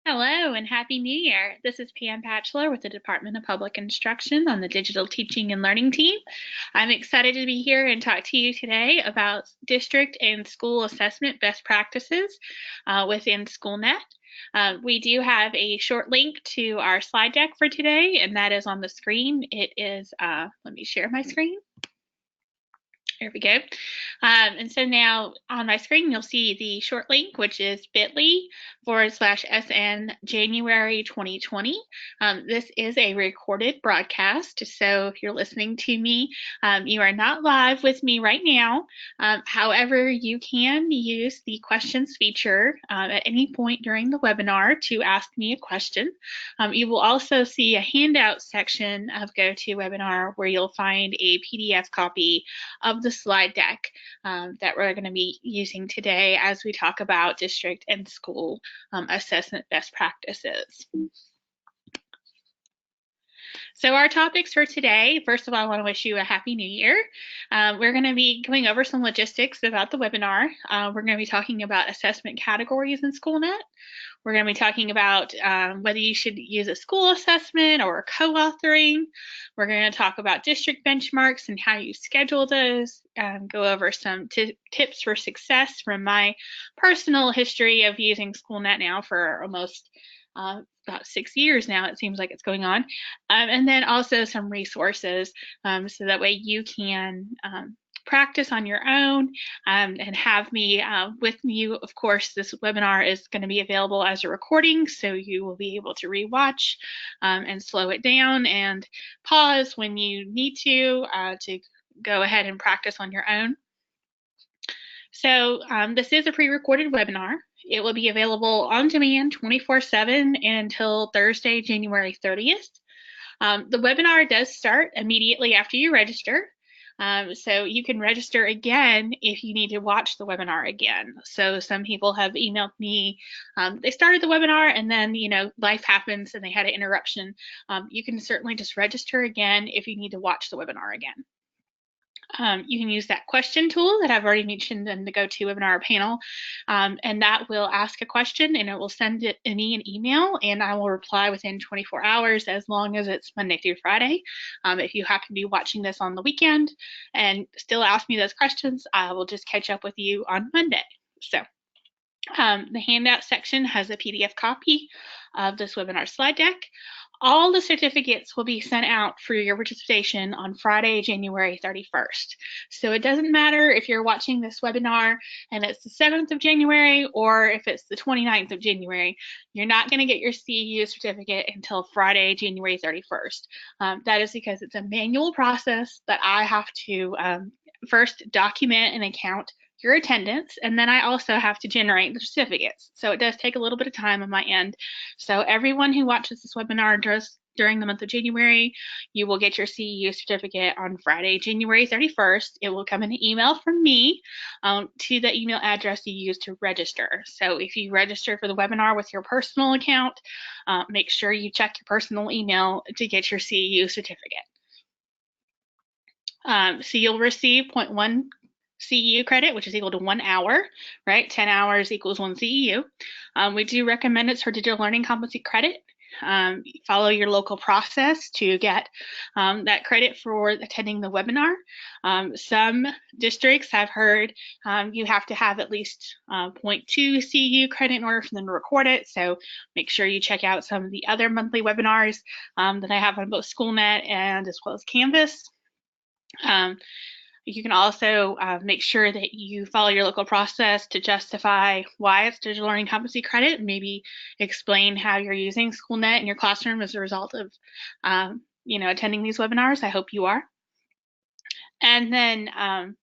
Hello and Happy New Year. This is Pam Batchelor with the Department of Public Instruction on the Digital Teaching and Learning team. I'm excited to be here and talk to you today about district and school assessment best practices within Schoolnet. We do have a short link to our slide deck for today, and that is on the screen. It is, let me share my screen. There we go. And so now on my screen, you'll see the short link, which is bit.ly/SN January 2020. This is a recorded broadcast. So if you're listening to me, you are not live with me right now. However, you can use the questions feature at any point during the webinar to ask me a question. You will also see a handout section of GoToWebinar where you'll find a PDF copy of the slide deck that we're going to be using today as we talk about district and school assessment best practices. So our topics for today, first of all, I want to wish you a Happy New Year. We're going to be going over some logistics about the webinar. We're going to be talking about assessment categories in Schoolnet. We're going to be talking about whether you should use a school assessment or co-authoring. We're going to talk about district benchmarks and how you schedule those, go over some tips for success from my personal history of using Schoolnet now for almost about 6 years now, it seems like it's going on. And then also some resources so that way you can practice on your own and have me with you. Of course, this webinar is going to be available as a recording, so you will be able to rewatch and slow it down and pause when you need to go ahead and practice on your own. So this is a pre-recorded webinar. It will be available on demand 24/7 until Thursday, January 30th. The webinar does start immediately after you register. So you can register again if you need to watch the webinar again. So some people have emailed me, they started the webinar and then, life happens and they had an interruption. You can certainly just register again if you need to watch the webinar again. You can use that question tool that I've already mentioned in the GoToWebinar panel, and that will ask a question and it will send me an email and I will reply within 24 hours as long as it's Monday through Friday. If you happen to be watching this on the weekend and still ask me those questions, I will just catch up with you on Monday. So the handout section has a PDF copy of this webinar slide deck. All the certificates will be sent out for your participation on Friday, January 31st. So it doesn't matter if you're watching this webinar and it's the 7th of January or if it's the 29th of January, you're not going to get your CEU certificate until Friday, January 31st. That is because it's a manual process that I have to first document and account your attendance, and then I also have to generate the certificates. So it does take a little bit of time on my end. So everyone who watches this webinar during the month of January, you will get your CEU certificate on Friday, January 31st. It will come in an email from me to the email address you use to register. So if you register for the webinar with your personal account, make sure you check your personal email to get your CEU certificate. So you'll receive 0.1 CEU credit, which is equal to 1 hour, right? 10 hours equals 1 CEU. We do recommend it's for digital learning competency credit. Follow your local process to get that credit for attending the webinar. Some districts have heard you have to have at least 0.2 CEU credit in order for them to record it. So make sure you check out some of the other monthly webinars that I have on both Schoolnet and as well as Canvas. You can also make sure that you follow your local process to justify why it's digital learning competency credit, and maybe explain how you're using Schoolnet in your classroom as a result of attending these webinars. I hope you are. And then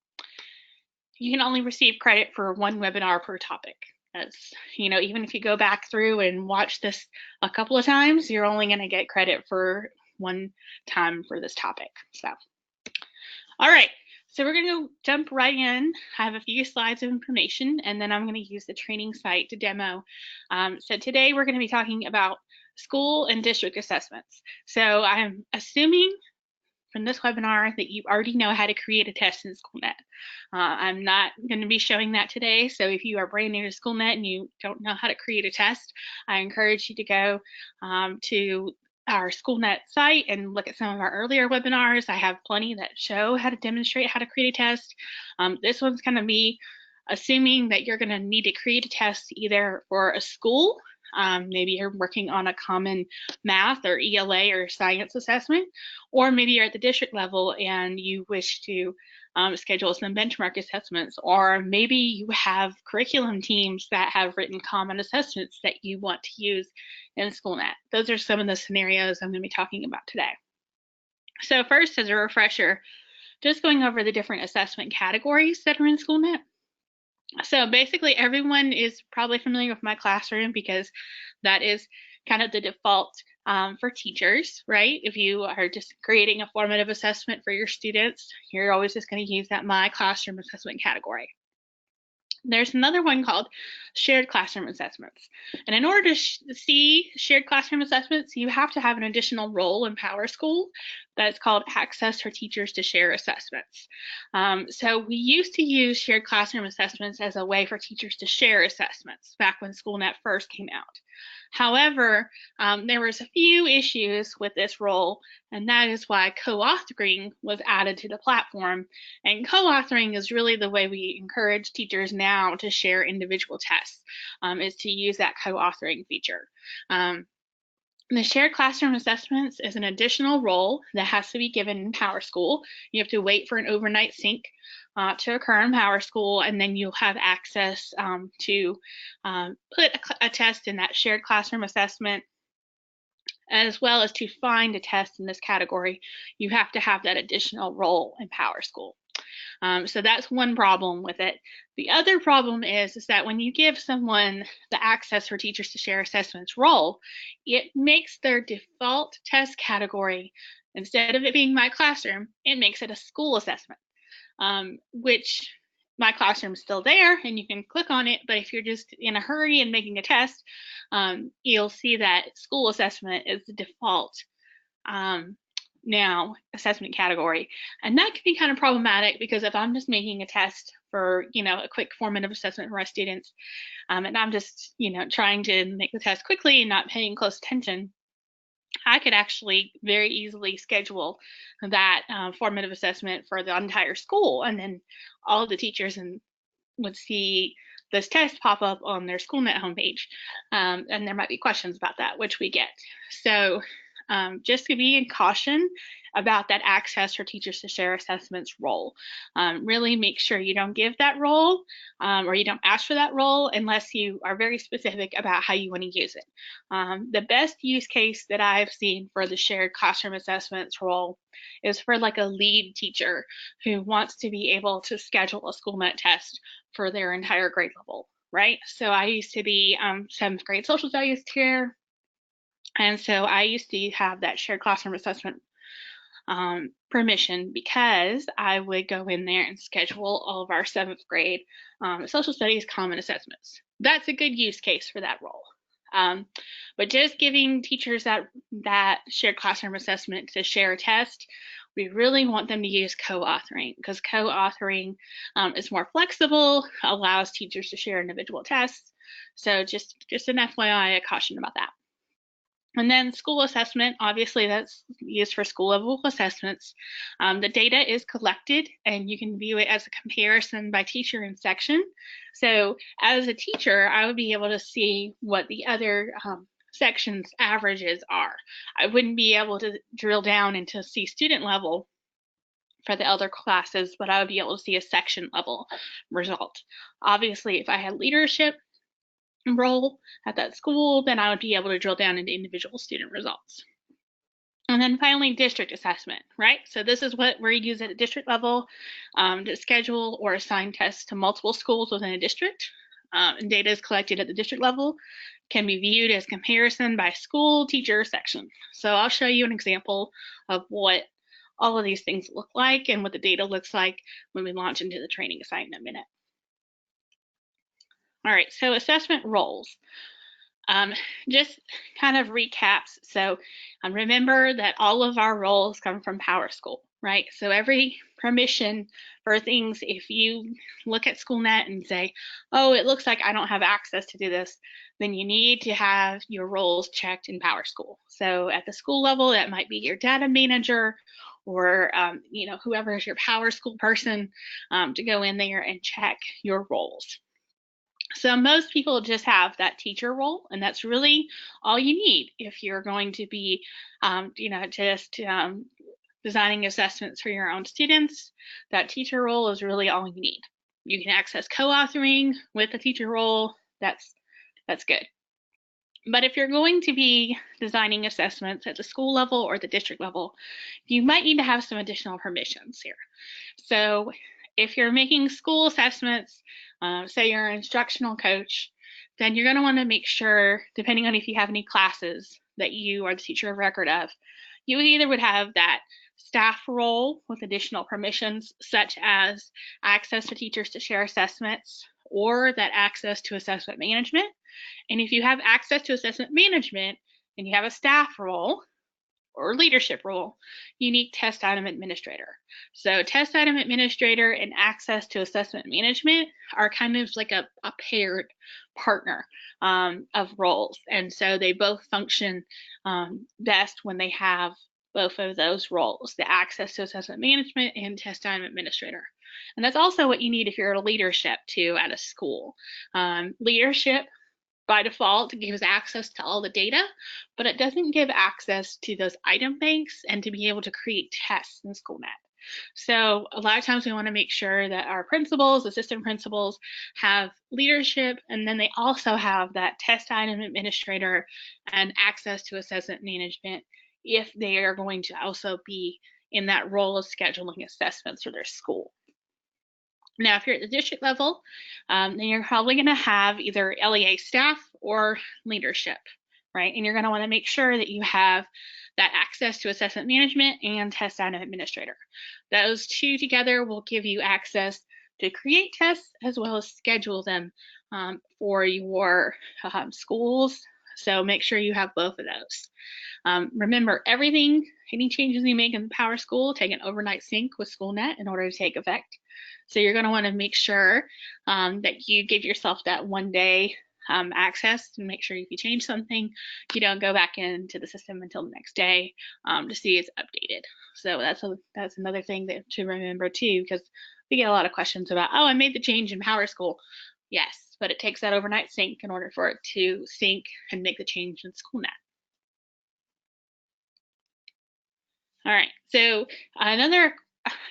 you can only receive credit for 1 webinar per topic. That's, even if you go back through and watch this a couple of times, you're only going to get credit for 1 time for this topic. So, all right. So we're going to jump right in. I have a few slides of information, and then I'm going to use the training site to demo. So today we're going to be talking about school and district assessments. So I'm assuming from this webinar that you already know how to create a test in Schoolnet. I'm not going to be showing that today, so if you are brand new to Schoolnet and you don't know how to create a test, I encourage you to go to our Schoolnet site and look at some of our earlier webinars. I have plenty that show how to demonstrate how to create a test. This one's going to be assuming that you're going to need to create a test either for a school, maybe you're working on a common math or ELA or science assessment, or maybe you're at the district level and you wish to schedule some benchmark assessments, or maybe you have curriculum teams that have written common assessments that you want to use in Schoolnet. Those are some of the scenarios I'm going to be talking about today. So first, as a refresher, just going over the different assessment categories that are in Schoolnet. So basically everyone is probably familiar with My Classroom because that is kind of the default for teachers, right? If you are just creating a formative assessment for your students, you're always just going to use that My Classroom assessment category. There's another one called shared classroom assessments. And in order to see shared classroom assessments, you have to have an additional role in PowerSchool that's called access for teachers to share assessments. So we used to use shared classroom assessments as a way for teachers to share assessments back when Schoolnet first came out. However, there was a few issues with this role, and that is why co-authoring was added to the platform. And co-authoring is really the way we encourage teachers now to share individual tests, is to use that co-authoring feature. The shared classroom assessments is an additional role that has to be given in PowerSchool. You have to wait for an overnight sync to occur in PowerSchool, and then you'll have access to put a test in that shared classroom assessment, as well as to find a test in this category. You have to have that additional role in PowerSchool. So that's one problem with it. The other problem is that when you give someone the access for teachers to share assessments role, it makes their default test category, instead of it being My Classroom, it makes it a school assessment, which My Classroom is still there and you can click on it, but if you're just in a hurry and making a test, you'll see that school assessment is the default now assessment category. And that can be kind of problematic because if I'm just making a test for, a quick formative assessment for our students, and I'm just, trying to make the test quickly and not paying close attention, I could actually very easily schedule that formative assessment for the entire school, and then all of the teachers would see this test pop up on their Schoolnet homepage, and there might be questions about that, which we get. So just to be in caution about that access for teachers to share assessments role. Really make sure you don't give that role or you don't ask for that role unless you are very specific about how you want to use it. The best use case that I've seen for the shared classroom assessments role is for like a lead teacher who wants to be able to schedule a Schoolnet test for their entire grade level, right? So I used to be 7th grade social studies chair, and so I used to have that shared classroom assessment permission because I would go in there and schedule all of our 7th grade social studies common assessments. That's a good use case for that role. But just giving teachers that shared classroom assessment to share a test, we really want them to use co-authoring because co-authoring is more flexible, allows teachers to share individual tests. So just an FYI, a caution about that. And then school assessment, obviously that's used for school level assessments. The data is collected and you can view it as a comparison by teacher and section. So as a teacher, I would be able to see what the other sections averages are. I wouldn't be able to drill down into see student level for the other classes, but I would be able to see a section level result. Obviously, if I had leadership role at that school, then I would be able to drill down into individual student results. And then finally, district assessment, right? So this is what we use at a district level to schedule or assign tests to multiple schools within a district. And data is collected at the district level, can be viewed as comparison by school, teacher, section. So I'll show you an example of what all of these things look like and what the data looks like when we launch into the training assignment in a minute. All right, so assessment roles. Um, just kind of recaps. So remember that all of our roles come from PowerSchool, right? So every permission for things, if you look at Schoolnet and say, oh, it looks like I don't have access to do this, then you need to have your roles checked in PowerSchool. So at the school level, that might be your data manager or whoever is your PowerSchool person to go in there and check your roles. So most people just have that teacher role, and that's really all you need if you're going to be, designing assessments for your own students. That teacher role is really all you need. You can access co-authoring with the teacher role. That's good. But if you're going to be designing assessments at the school level or the district level, you might need to have some additional permissions here. So if you're making school assessments, say you're an instructional coach, then you're going to want to make sure, depending on if you have any classes that you are the teacher of record of, you either would have that staff role with additional permissions, such as access to teachers to share assessments, or that access to assessment management. And if you have access to assessment management and you have a staff role or leadership role, you need test item administrator. So test item administrator and access to assessment management are kind of like a paired partner of roles. And so they both function best when they have both of those roles, the access to assessment management and test item administrator. And that's also what you need if you're a leadership too at a school. Leadership by default gives access to all the data, but it doesn't give access to those item banks and to be able to create tests in Schoolnet. So a lot of times we want to make sure that our principals, assistant principals, have leadership, and then they also have that test item administrator and access to assessment management if they are going to also be in that role of scheduling assessments for their school. Now, if you're at the district level, then you're probably going to have either LEA staff or leadership, right? And you're going to want to make sure that you have that access to assessment management and test item administrator. Those two together will give you access to create tests as well as schedule them for your schools. So make sure you have both of those. Remember, any changes you make in the PowerSchool, take an overnight sync with Schoolnet in order to take effect. So you're going to want to make sure that you give yourself that 1 day access to make sure if you change something, you don't go back into the system until the next day to see it's updated. So that's another thing to remember too, because we get a lot of questions about, oh, I made the change in PowerSchool. Yes, but it takes that overnight sync in order for it to sync and make the change in Schoolnet. All right, so another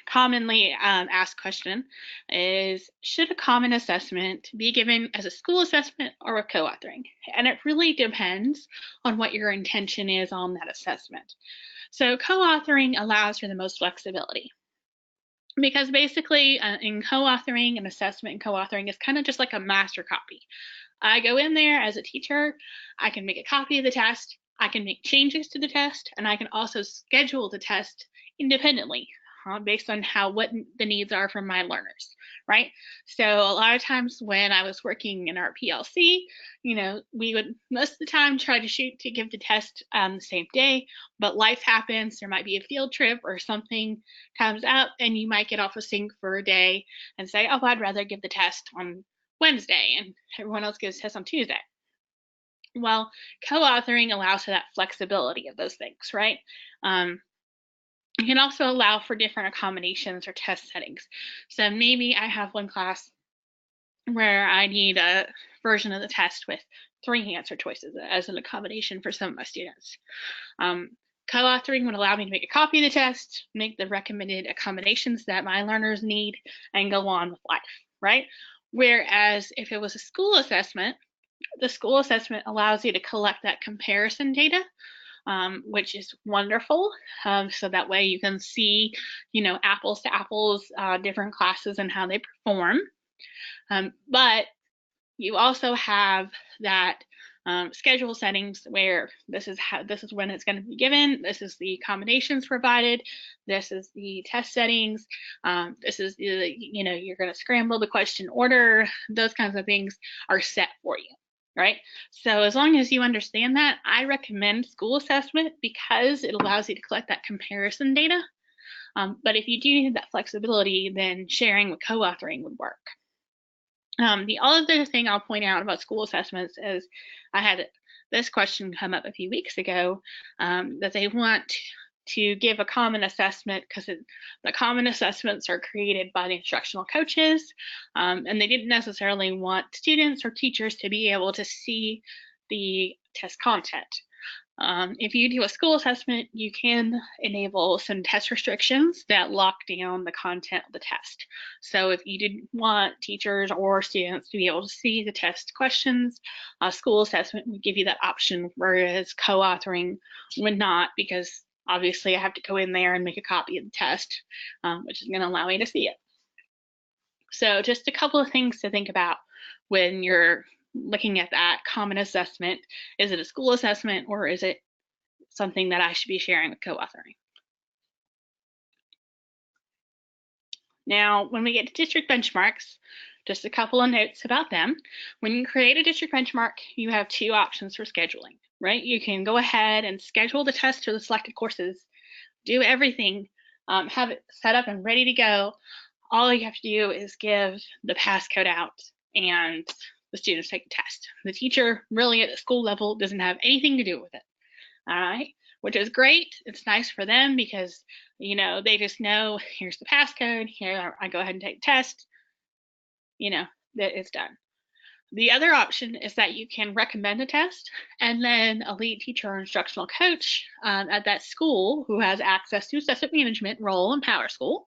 commonly asked question is, should a common assessment be given as a school assessment or with co-authoring? And it really depends on what your intention is on that assessment. So co-authoring allows for the most flexibility, because basically in co-authoring, an assessment in co-authoring is kind of just like a master copy. I go in there as a teacher, I can make a copy of the test, I can make changes to the test, and I can also schedule the test independently based on what the needs are from my learners, right? So a lot of times when I was working in our PLC, we would most of the time try to shoot to give the test the same day, but life happens. There might be a field trip or something comes up, and you might get off a sync for a day and say, oh, I'd rather give the test on Wednesday, and everyone else gives tests on Tuesday. Well, co-authoring allows for that flexibility of those things, right? You can also allow for different accommodations or test settings. So maybe I have one class where I need a version of the test with 3 answer choices as an accommodation for some of my students. Co-authoring would allow me to make a copy of the test, make the recommended accommodations that my learners need, and go on with life, right? Whereas if it was a school assessment, the school assessment allows you to collect that comparison data, which is wonderful. So that way you can see, apples to apples, different classes and how they perform. But you also have that schedule settings where this is when it's going to be given, this is the accommodations provided, this is the test settings, this is the, you're going to scramble the question order, those kinds of things are set for you, right? So as long as you understand that, I recommend school assessment because it allows you to collect that comparison data. But if you do need that flexibility, then sharing with co-authoring would work. The other thing I'll point out about school assessments is I had this question come up a few weeks ago, that they want to give a common assessment because the common assessments are created by the instructional coaches, and they didn't necessarily want students or teachers to be able to see the test content. If you do a school assessment, you can enable some test restrictions that lock down the content of the test. So if you didn't want teachers or students to be able to see the test questions, a school assessment would give you that option, whereas co-authoring would not, because obviously I have to go in there and make a copy of the test, which is going to allow me to see it. So just a couple of things to think about when you're looking at that common assessment. Is it a school assessment or is it something that I should be sharing with co-authoring? Now, when we get to district benchmarks, just a couple of notes about them. When you create a district benchmark, you have two options for scheduling, right? You can go ahead and schedule the test for the selected courses, do everything, have it set up and ready to go. All you have to do is give the passcode out and the students take the test. The teacher really at the school level doesn't have anything to do with it. All right, which is great. It's nice for them because, you know, they just know here's the passcode, here I go ahead and take the test, you know, that it's done. The other option is that you can recommend a test, and then a lead teacher or instructional coach at that school who has access to assessment management role in PowerSchool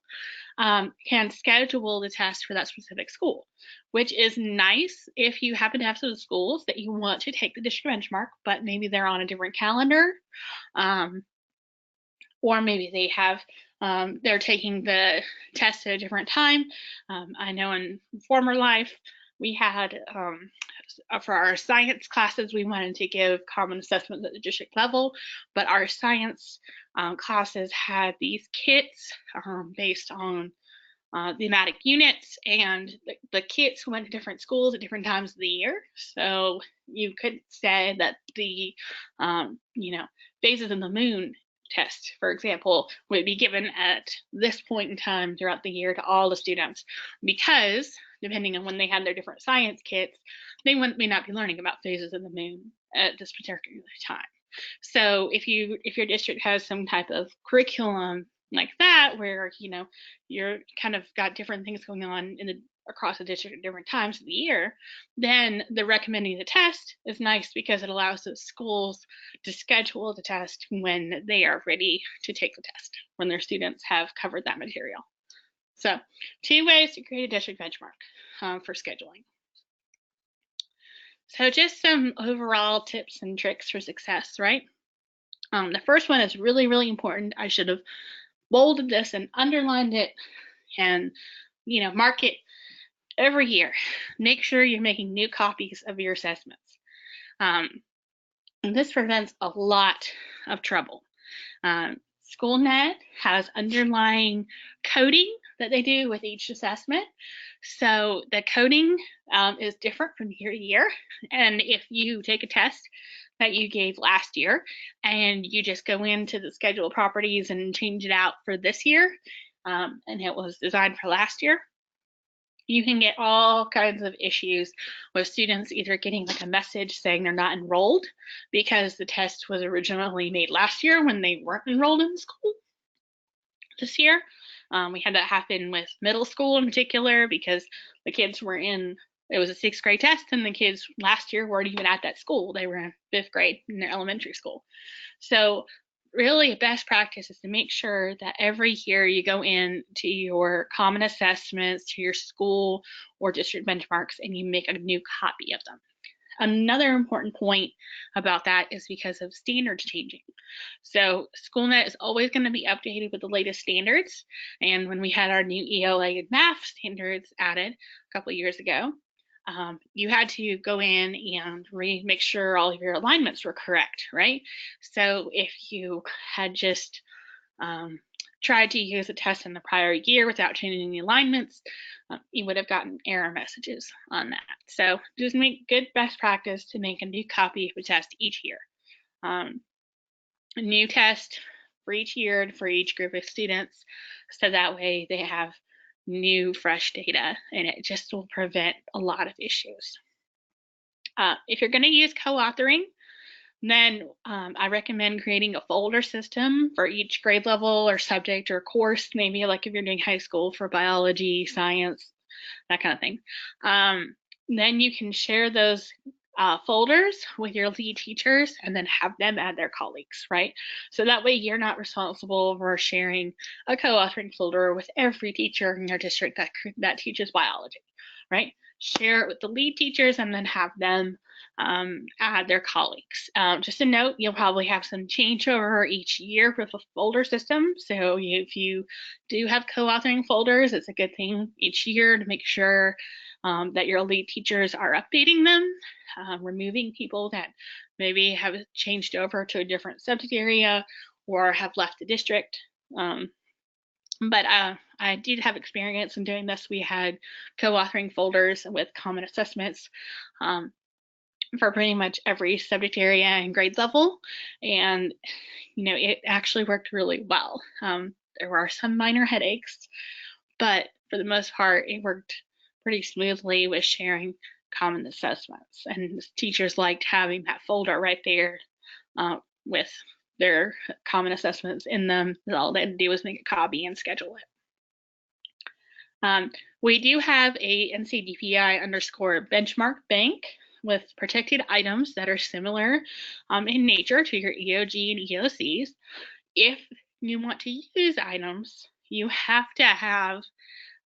can schedule the test for that specific school, which is nice if you happen to have some schools that you want to take the district benchmark, but maybe they're on a different calendar, or maybe they have they're taking the test at a different time. I know in former life we had for our science classes, we wanted to give common assessments at the district level, but our science classes had these kits based on thematic units, and the kits went to different schools at different times of the year. So you could say that the, you know, phases of the moon test, for example, would be given at this point in time throughout the year to all the students, because depending on when they had their different science kits, they may not be learning about phases of the moon at this particular time. So if your district has some type of curriculum like that, where, you know, you're kind of got different things going on across the district at different times of the year, then the recommending the test is nice because it allows the schools to schedule the test when they are ready to take the test, when their students have covered that material. So 2 ways to create a district benchmark for scheduling. So just some overall tips and tricks for success, right? The first one is really, really important. I should have bolded this and underlined it and, you know, mark it every year. Make sure you're making new copies of your assessments. And this prevents a lot of trouble. Schoolnet has underlying coding that they do with each assessment. So the coding is different from year to year. And if you take a test that you gave last year and you just go into the schedule properties and change it out for this year, and it was designed for last year, you can get all kinds of issues with students either getting like a message saying they're not enrolled because the test was originally made last year when they weren't enrolled in school this year. We had that happen with middle school in particular because the kids were in, it was a 6th grade test, and the kids last year weren't even at that school. They were in 5th grade in their elementary school. So really, best practice is to make sure that every year you go in to your common assessments, to your school or district benchmarks, and you make a new copy of them. Another important point about that is because of standards changing. So Schoolnet is always going to be updated with the latest standards. And when we had our new ELA math standards added a couple of years ago, you had to go in and make sure all of your alignments were correct, right? So if you had just tried to use a test in the prior year without changing the alignments, you would have gotten error messages on that. So just make good best practice to make a new copy of a test each year. A new test for each year for each group of students, so that way they have new fresh data, and it just will prevent a lot of issues. If you're going to use co-authoring, then I recommend creating a folder system for each grade level or subject or course, maybe like if you're doing high school for biology, science, that kind of thing. Then you can share those folders with your lead teachers and then have them add their colleagues, right? So that way you're not responsible for sharing a co-authoring folder with every teacher in your district that teaches biology, right? Share it with the lead teachers and then have them add their colleagues. Just a note, you'll probably have some changeover each year with a folder system. So if you do have co-authoring folders, it's a good thing each year to make sure that your lead teachers are updating them, removing people that maybe have changed over to a different subject area or have left the district. But I did have experience in doing this. We had co-authoring folders with common assessments for pretty much every subject area and grade level, and it actually worked really well. There were some minor headaches, but for the most part it worked pretty smoothly with sharing common assessments, and teachers liked having that folder right there with their common assessments in them. All they had to do was make a copy and schedule it. We do have a NCDPI _ benchmark bank with protected items that are similar in nature to your EOG and EOCs. If you want to use items, you have to have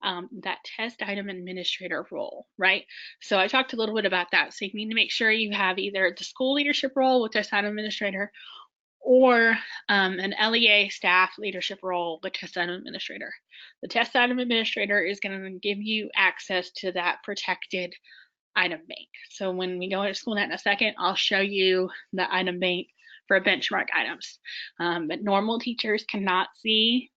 that test item administrator role, right? So I talked a little bit about that. So you need to make sure you have either the school leadership role with test item administrator or an LEA staff leadership role with test item administrator. The test item administrator is going to give you access to that protected item bank. So when we go into Schoolnet in a second, I'll show you the item bank for benchmark items. But normal teachers cannot see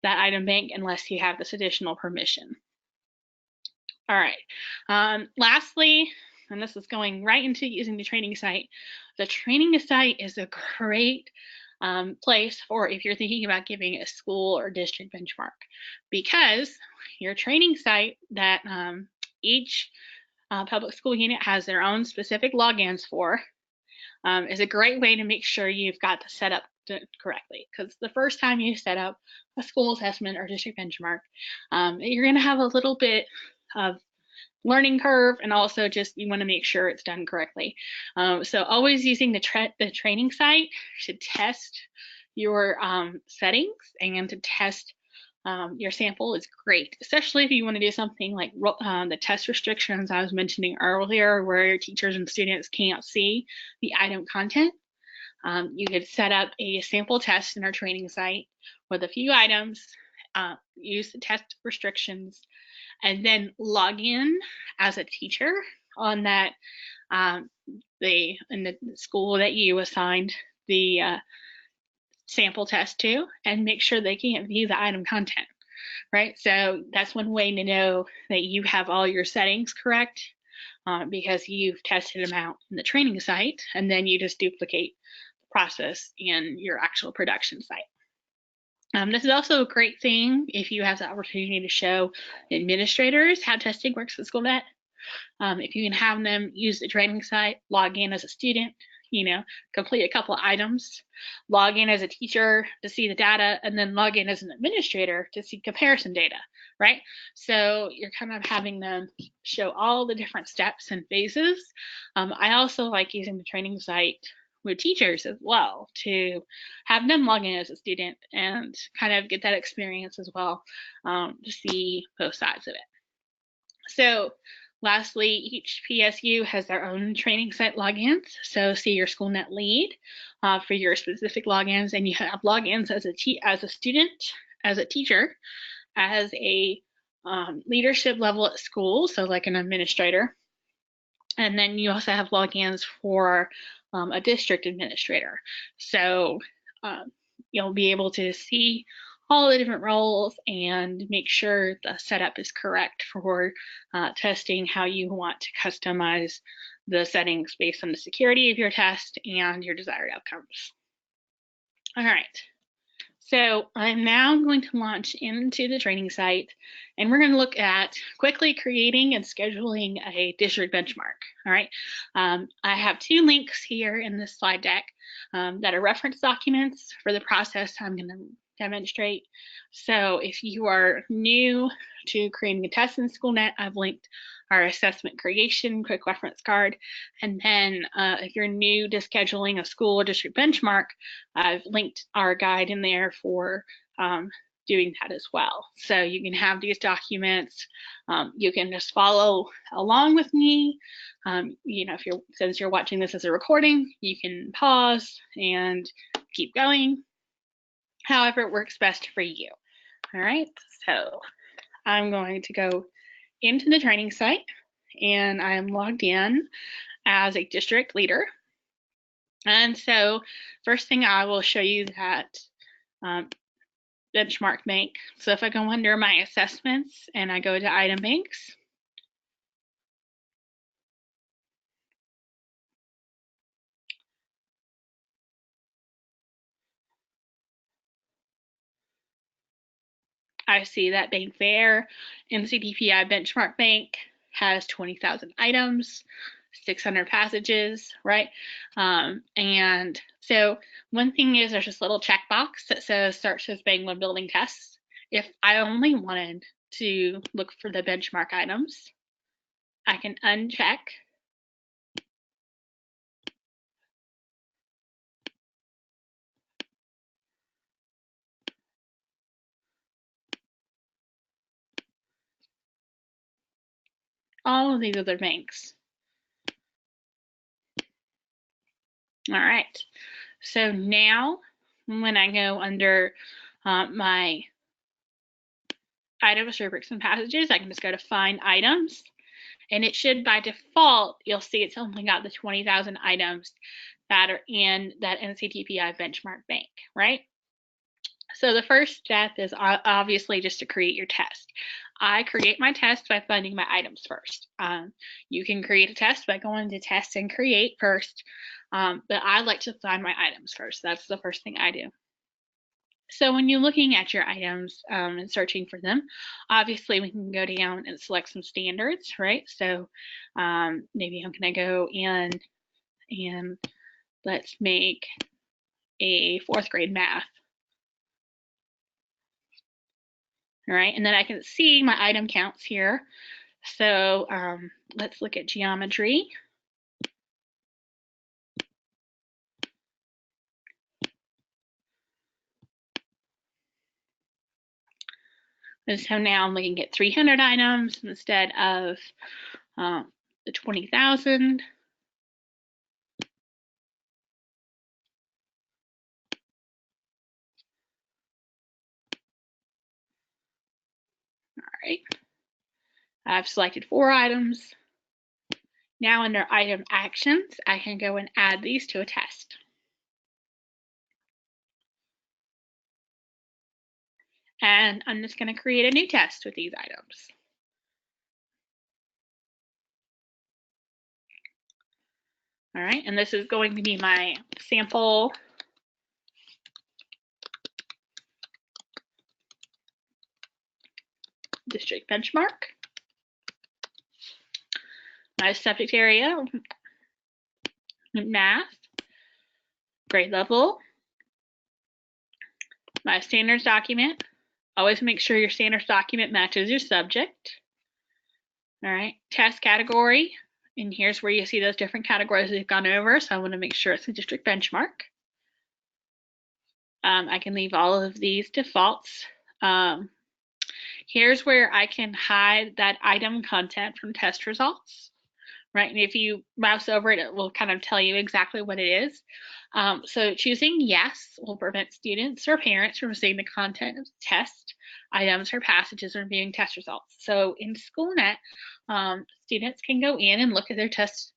that item bank unless you have this additional permission. All right. Lastly, and this is going right into using the training site. The training site is a great place for if you're thinking about giving a school or district benchmark, because your training site that each public school unit has their own specific logins for is a great way to make sure you've got the setup correctly, because the first time you set up a school assessment or district benchmark, you're going to have a little bit of learning curve, and also just you want to make sure it's done correctly. So always using the training site to test your settings and to test your sample is great, especially if you want to do something like the test restrictions I was mentioning earlier, where your teachers and students can't see the item content. You could set up a sample test in our training site with a few items, use the test restrictions, and then log in as a teacher on that in the school that you assigned the sample test to, and make sure they can't view the item content, right? So that's one way to know that you have all your settings correct, because you've tested them out in the training site, and then you just duplicate the process in your actual production site. This is also a great thing if you have the opportunity to show administrators how testing works with Schoolnet. If you can have them use the training site, log in as a student, complete a couple of items, log in as a teacher to see the data, and then log in as an administrator to see comparison data, right? So you're kind of having them show all the different steps and phases. I also like using the training site with teachers as well to have them log in as a student and kind of get that experience as well, to see both sides of it. So lastly, each PSU has their own training site logins. So see your Schoolnet lead for your specific logins, and you have logins as a student, as a teacher, as a leadership level at school, so like an administrator. And then you also have logins for a district administrator. So you'll be able to see all the different roles and make sure the setup is correct for testing how you want to customize the settings based on the security of your test and your desired outcomes. All right. So I'm now going to launch into the training site, and we're going to look at quickly creating and scheduling a district benchmark. All right. I have 2 links here in this slide deck that are reference documents for the process I'm going to demonstrate. So if you are new to creating a test in Schoolnet, I've linked our assessment creation quick reference card. And then if you're new to scheduling a school or district benchmark, I've linked our guide in there for doing that as well. So you can have these documents. You can just follow along with me. You know, since you're watching this as a recording, you can pause and keep going. However it works best for you. All right, so I'm going to go into the training site, and I am logged in as a district leader. And so first thing I will show you that benchmark bank. So if I go under my assessments and I go to item banks, I see that bank there. NCDPI benchmark bank has 20,000 items, 600 passages, right? And so one thing is there's this little checkbox that says start says Bangla building tests. If I only wanted to look for the benchmark items, I can uncheck. All of these other banks. All right, so now when I go under my items, rubrics, and passages, I can just go to find items, and it should by default, you'll see it's only got the 20,000 items that are in that NCTPI benchmark bank, right? So the first step is obviously just to create your test. I create my test by finding my items first. You can create a test by going to test and create first, but I like to find my items first. That's the first thing I do. So when you're looking at your items and searching for them, obviously we can go down and select some standards, right? So maybe I'm going to go in and let's make a 4th grade math. All right, and then I can see my item counts here. So let's look at geometry. And so now I'm looking at 300 items instead of the 20,000. All right, I've selected 4 items. Now under item actions, I can go and add these to a test. And I'm just going to create a new test with these items. All right, and this is going to be my sample district benchmark. My subject area, math, grade level. My standards document. Always make sure your standards document matches your subject. All right, test category. And here's where you see those different categories we've gone over. So I want to make sure it's a district benchmark. I can leave all of these defaults. Here's where I can hide that item content from test results, right? And if you mouse over it, it will kind of tell you exactly what it is. So choosing yes will prevent students or parents from seeing the content of the test, items, or passages or viewing test results. So in Schoolnet, students can go in and look at their test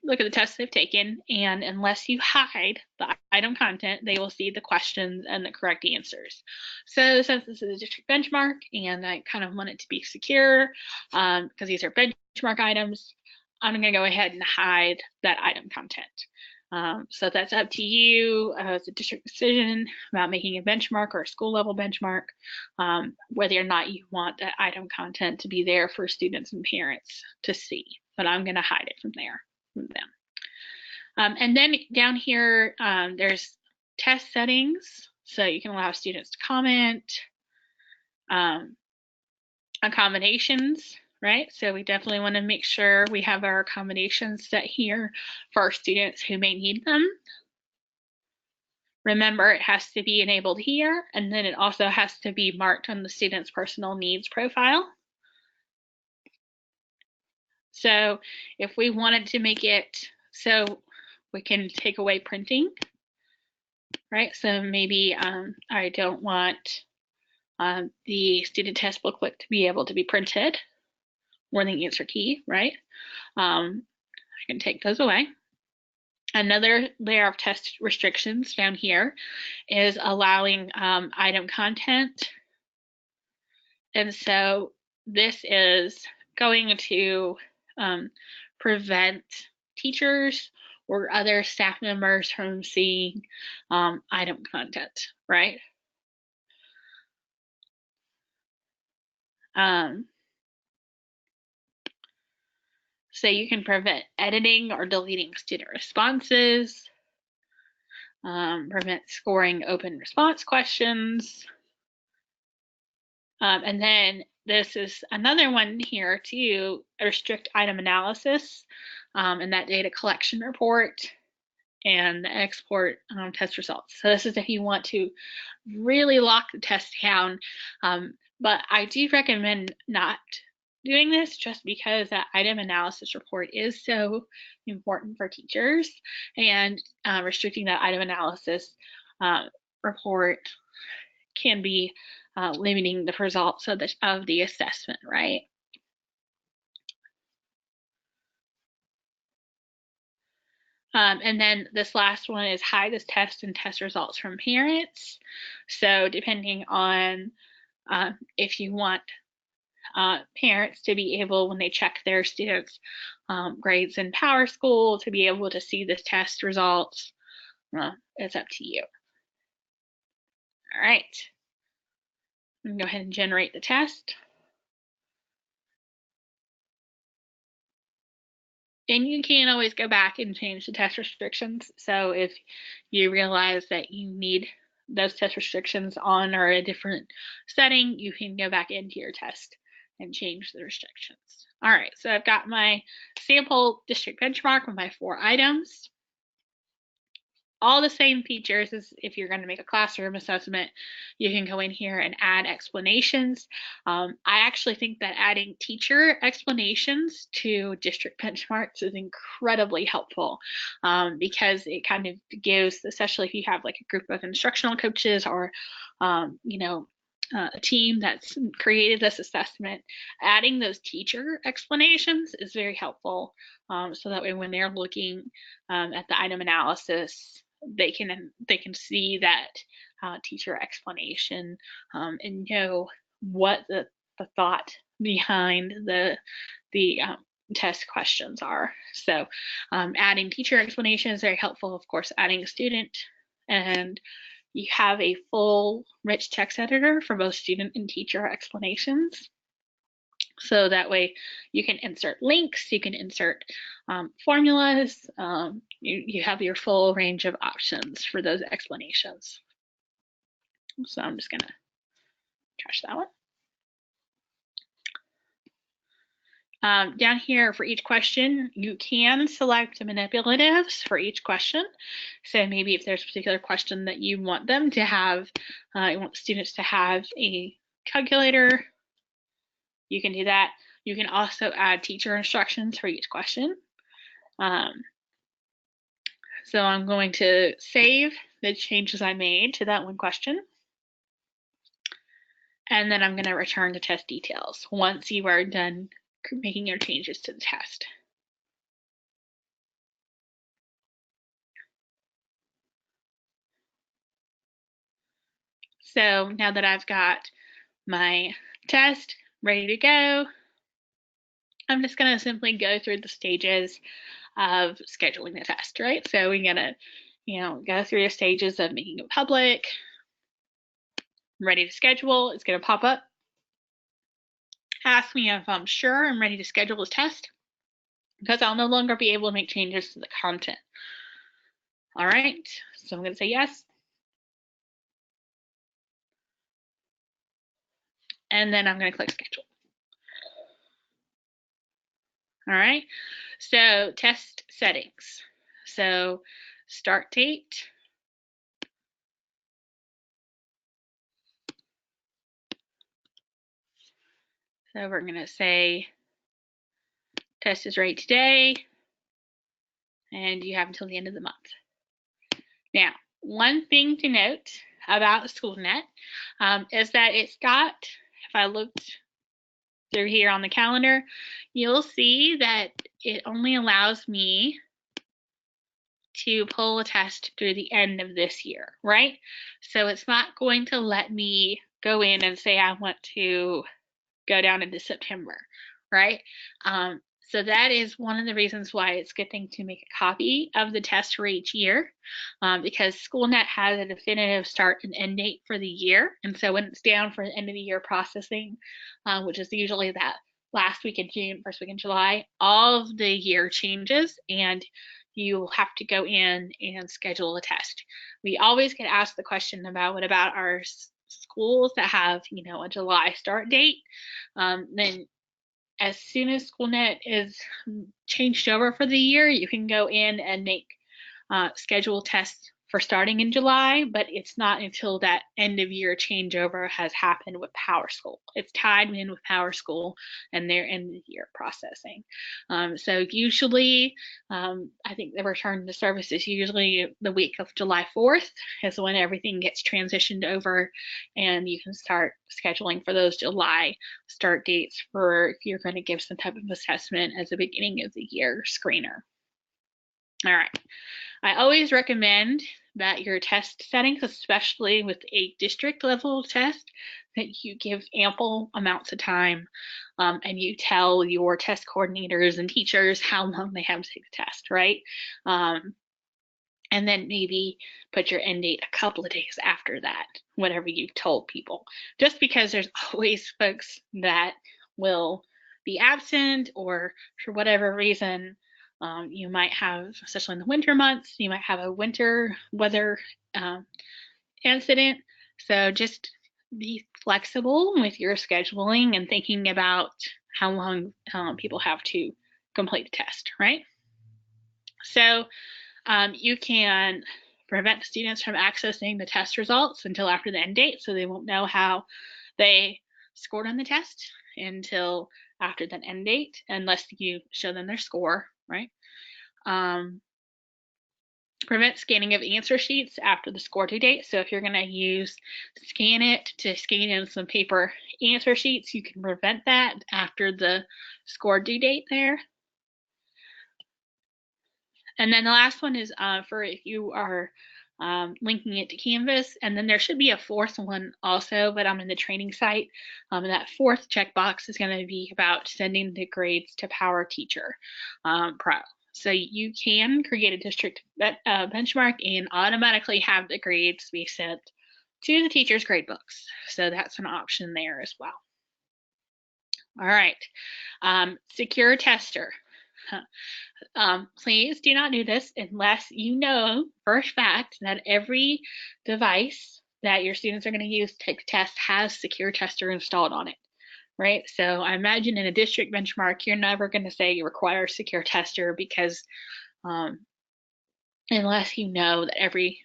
look at the tests they've taken, and unless you hide the item content, they will see the questions and the correct answers. So since this is a district benchmark and I kind of want it to be secure, because these are benchmark items, I'm going to go ahead and hide that item content. So that's up to you as a district decision about making a benchmark or a school level benchmark, whether or not you want that item content to be there for students and parents to see. But I'm going to hide it from there. From them. And then down here, there's test settings. So you can allow students to comment, accommodations, right? So we definitely want to make sure we have our accommodations set here for our students who may need them. Remember, it has to be enabled here, and then it also has to be marked on the student's personal needs profile. So if we wanted to make it so we can take away printing, right? So maybe I don't want the student test booklet to be able to be printed or the answer key, right? I can take those away. Another layer of test restrictions down here is allowing item content. And so this is going to prevent teachers or other staff members from seeing item content, right? So you can prevent editing or deleting student responses, prevent scoring open response questions. And then this is another one here too, restrict item analysis and that data collection report and export test results. So this is if you want to really lock the test down, but I do recommend not doing this just because that item analysis report is so important for teachers, and restricting that item analysis report can be limiting the results of the assessment, right? And then this last one is hide this test and test results from parents. So depending on if you want parents to be able, when they check their students' grades in PowerSchool, to be able to see the test results, it's up to you. All right. I'm gonna go ahead and generate the test. And you can always go back and change the test restrictions. So if you realize that you need those test restrictions on or a different setting, you can go back into your test and change the restrictions. All right, so I've got my sample district benchmark with my 4 items. All the same features as if you're going to make a classroom assessment. You can go in here and add explanations. I actually think that adding teacher explanations to district benchmarks is incredibly helpful because it kind of gives, especially if you have like a group of instructional coaches or you know, a team that's created this assessment, adding those teacher explanations is very helpful. So that way when they're looking at the item analysis, they can see that teacher explanation and know what the thought behind the test questions are. So adding teacher explanation is very helpful. Of course, adding a student, and you have a full rich text editor for both student and teacher explanations. So that way you can insert links, you can insert formulas, you have your full range of options for those explanations. So I'm just gonna trash that one. Down here for each question, you can select manipulatives for each question. So maybe if there's a particular question that you want them to have, you want the students to have a calculator, you can do that. You can also add teacher instructions for each question. So I'm going to save the changes I made to that one question. And then I'm going to return the test details once you are done making your changes to the test. So now that I've got my test ready to go, I'm just going to simply go through the stages of scheduling the test, right? So we're going to, go through the stages of making it public, ready to schedule. It's going to pop up, ask me if I'm sure I'm ready to schedule this test, because I'll no longer be able to make changes to the content. All right, so I'm going to say yes. And then I'm going to click schedule. All right, so test settings. So start date. So we're going to say test is ready today, and you have until the end of the month. Now, one thing to note about Schoolnet is that it's got, if I looked through here on the calendar, you'll see that it only allows me to pull a test through the end of this year, right? So it's not going to let me go in and say I want to go down into September, right? So that is one of the reasons why it's a good thing to make a copy of the test for each year, because Schoolnet has a definitive start and end date for the year. And so when it's down for the end of the year processing, which is usually that last week in June, first week in July, all of the year changes and you have to go in and schedule a test. We always get asked the question about what about our schools that have, a July start date. Then as soon as Schoolnet is changed over for the year, you can go in and make schedule tests for starting in July, but it's not until that end of year changeover has happened with PowerSchool. It's tied in with PowerSchool and their end of year processing. So usually, I think the return to service is usually the week of July 4th is when everything gets transitioned over and you can start scheduling for those July start dates for if you're going to give some type of assessment as a beginning of the year screener. All right. I always recommend that your test settings, especially with a district level test, that you give ample amounts of time and you tell your test coordinators and teachers how long they have to take the test, right? And then maybe put your end date a couple of days after that, whatever you've told people. Just because there's always folks that will be absent or for whatever reason, you might have, especially in the winter months, you might have a winter weather incident. So just be flexible with your scheduling and thinking about how long people have to complete the test, right? So you can prevent students from accessing the test results until after the end date, so they won't know how they scored on the test until after that end date, unless you show them their score, right? Prevent scanning of answer sheets after the score due date. So if you're going to use Schoolnet to scan in some paper answer sheets, you can prevent that after the score due date there. And then the last one is for if you are linking it to Canvas, and then there should be a fourth one also, but I'm in the training site. And that fourth checkbox is going to be about sending the grades to PowerTeacher Pro. So you can create a district benchmark and automatically have the grades be sent to the teacher's grade books. So that's an option there as well. All right, secure tester. Please do not do this unless you know for a fact that every device that your students are going to use to take the test has secure tester installed on it, right? So I imagine in a district benchmark, you're never going to say you require secure tester because unless you know that every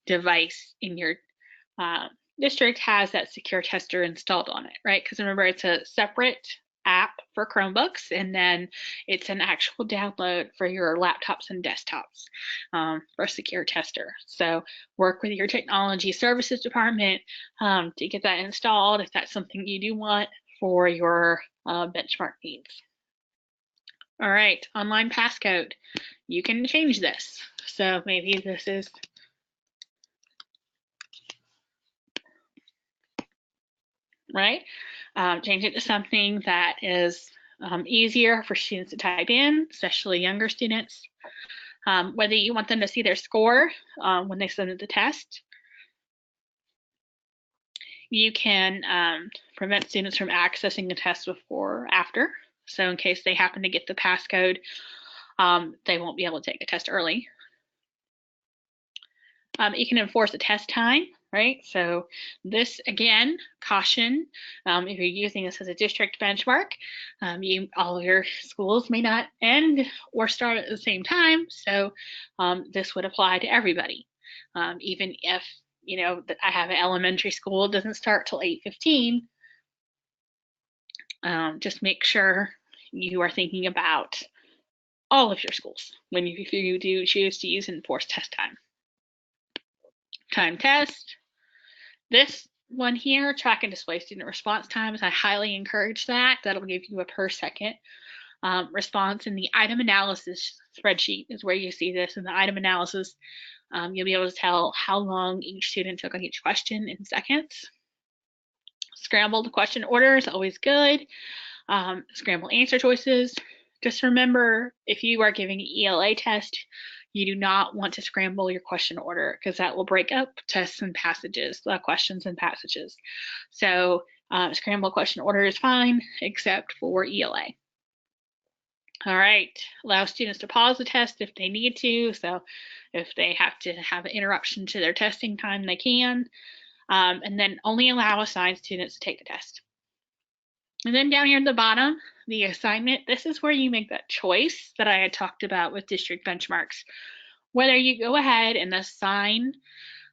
device in your district has that secure tester installed on it, right? Because remember, it's a separate app for Chromebooks, and then it's an actual download for your laptops and desktops for secure tester. So work with your technology services department to get that installed if that's something you do want for your benchmark needs. All right, online passcode. You can change this. So maybe this is right? Change it to something that is easier for students to type in, especially younger students. Whether you want them to see their score when they submit the test. You can prevent students from accessing the test before or after. So in case they happen to get the passcode, they won't be able to take the test early. You can enforce a test time, right? So this, again, caution, if you're using this as a district benchmark, all your schools may not end or start at the same time, so this would apply to everybody. Even if, I have an elementary school, it doesn't start till 8:15, just make sure you are thinking about all of your schools when if you do choose to use enforced test time. Time test. This one here, track and display student response times, I highly encourage that. That'll give you a per second response. In the item analysis spreadsheet is where you see this. In the item analysis, you'll be able to tell how long each student took on each question in seconds. Scrambled question order is always good. Scramble answer choices. Just remember, if you are giving an ELA test, you do not want to scramble your question order because that will break up tests and passages, questions and passages. So scramble question order is fine, except for ELA. All right, allow students to pause the test if they need to. So if they have to have an interruption to their testing time, they can. And then only allow assigned students to take the test. And then down here at the bottom, the assignment, this is where you make that choice that I had talked about with district benchmarks. Whether you go ahead and assign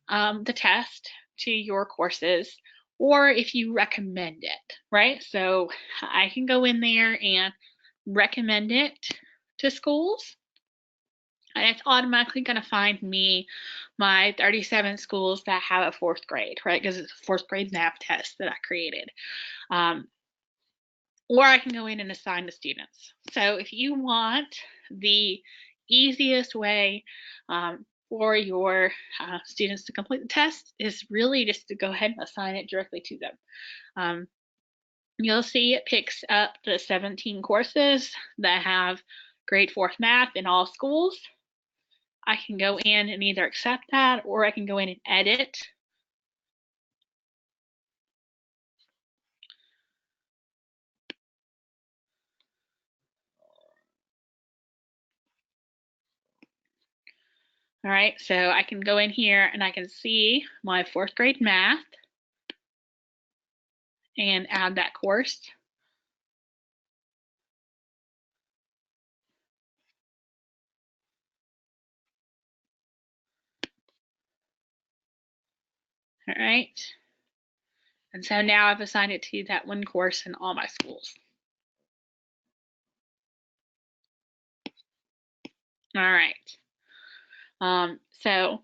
the test to your courses, or if you recommend it, right? So I can go in there and recommend it to schools, and it's automatically going to find me my 37 schools that have a fourth grade, right? Because it's a fourth grade math test that I created. Or I can go in and assign the students. So if you want the easiest way for your students to complete the test is really just to go ahead and assign it directly to them. You'll see it picks up the 17 courses that have grade 4th math in all schools. I can go in and either accept that, or I can go in and edit. All right, so I can go in here and I can see my 4th grade math and add that course. All right, and so now I've assigned it to that one course in all my schools. All right, so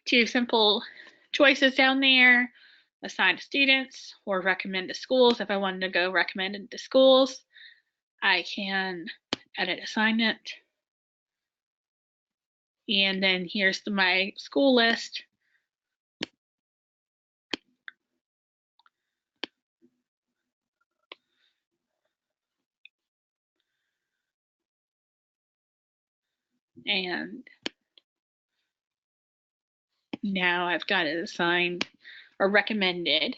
2 simple choices down there: assign to students or recommend to schools. If I wanted to go recommended to schools, I can edit assignment. And then here's my school list. And now I've got it assigned or recommended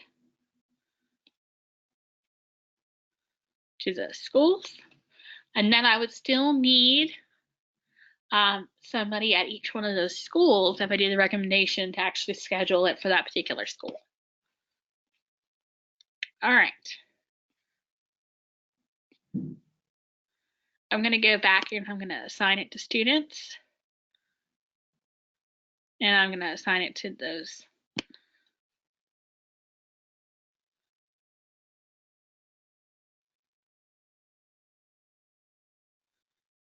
to the schools. And then I would still need somebody at each one of those schools, if I do the recommendation, to actually schedule it for that particular school. All right. I'm going to go back and I'm going to assign it to students. And I'm going to assign it to those.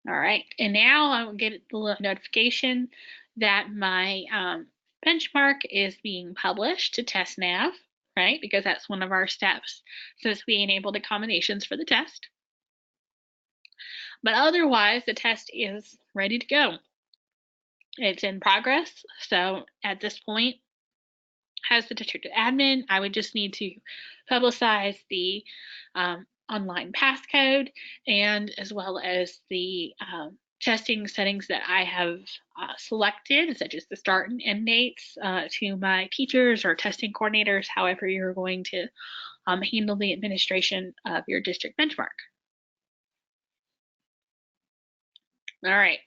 All right, and now I will get the notification that my benchmark is being published to TestNav, right? Because that's one of our steps. So it's being enabled accommodations for the test. But otherwise, the test is ready to go. It's in progress. So at this point, as the district admin, I would just need to publicize the online passcode and as well as the testing settings that I have selected, such as the start and end dates, to my teachers or testing coordinators, however you're going to handle the administration of your district benchmark. All right.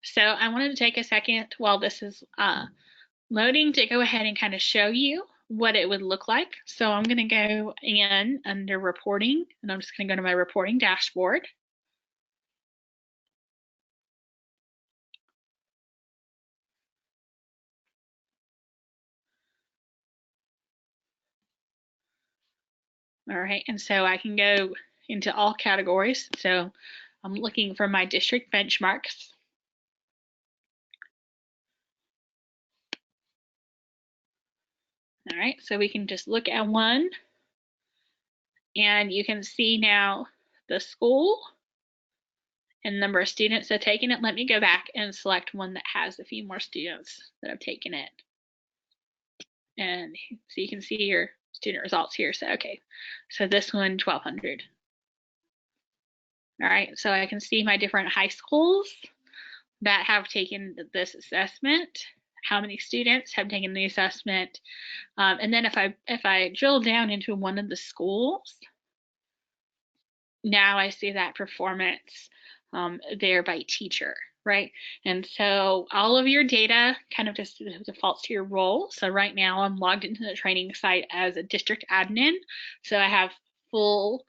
So I wanted to take a second while this is loading to go ahead and kind of show you what it would look like. So I'm going to go in under reporting, and I'm just going to go to my reporting dashboard. All right, and so I can go into all categories. So I'm looking for my district benchmarks. All right, so we can just look at one, and you can see now the school and the number of students that have taken it. Let me go back and select one that has a few more students that have taken it. And so you can see your student results here. So, okay, so this one, 1,200. All right, so I can see my different high schools that have taken this assessment, how many students have taken the assessment. And then if I drill down into one of the schools, now I see that performance there by teacher, right? And so all of your data kind of just defaults to your role. So right now I'm logged into the training site as a district admin. So I have full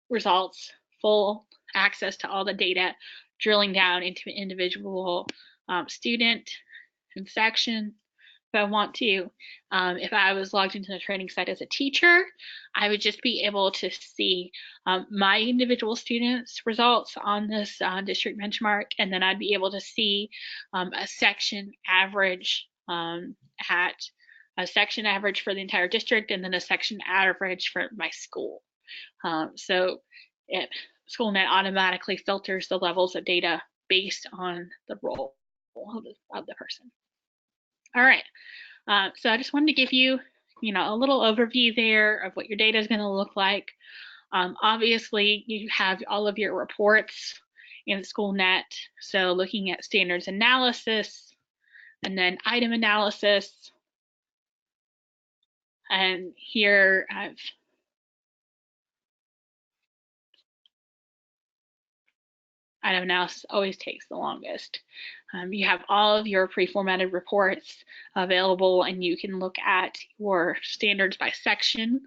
results, full access to all the data, drilling down into an individual student and section. If I want to, if I was logged into the training site as a teacher, I would just be able to see my individual students' results on this district benchmark, and then I'd be able to see a section average at a section average for the entire district, and then a section average for my school. So Schoolnet automatically filters the levels of data based on the role of the person. All right, so I just wanted to give you, a little overview there of what your data is going to look like. Obviously, you have all of your reports in Schoolnet, so looking at standards analysis and then item analysis. And here item analysis always takes the longest. You have all of your pre-formatted reports available, and you can look at your standards by section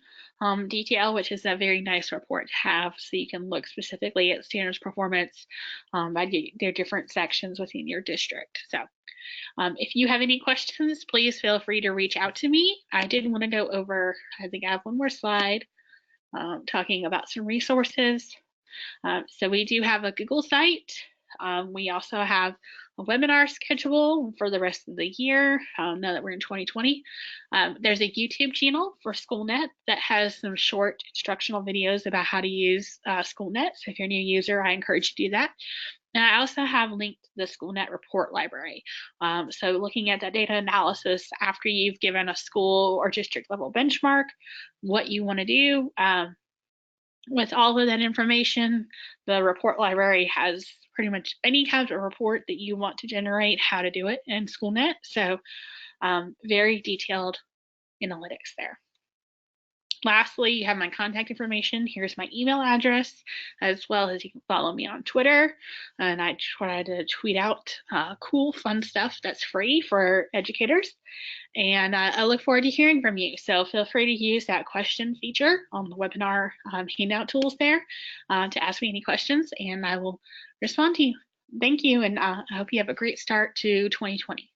detail, which is a very nice report to have, so you can look specifically at standards performance by their different sections within your district. So if you have any questions, please feel free to reach out to me. I did want to go over, I think I have one more slide talking about some resources. So we do have a Google site. We also have a webinar schedule for the rest of the year, now that we're in 2020. There's a YouTube channel for Schoolnet that has some short instructional videos about how to use Schoolnet. So if you're a new user, I encourage you to do that. And I also have linked the Schoolnet report library. So looking at that data analysis after you've given a school or district level benchmark, what you want to do, with all of that information, the report library has pretty much any kind of report that you want to generate, how to do it in Schoolnet. So very detailed analytics there. Lastly, you have my contact information. Here's my email address, as well as you can follow me on Twitter. And I try to tweet out cool, fun stuff that's free for educators. And I look forward to hearing from you. So feel free to use that question feature on the webinar handout tools there to ask me any questions, and I will respond to you. Thank you, and I hope you have a great start to 2020.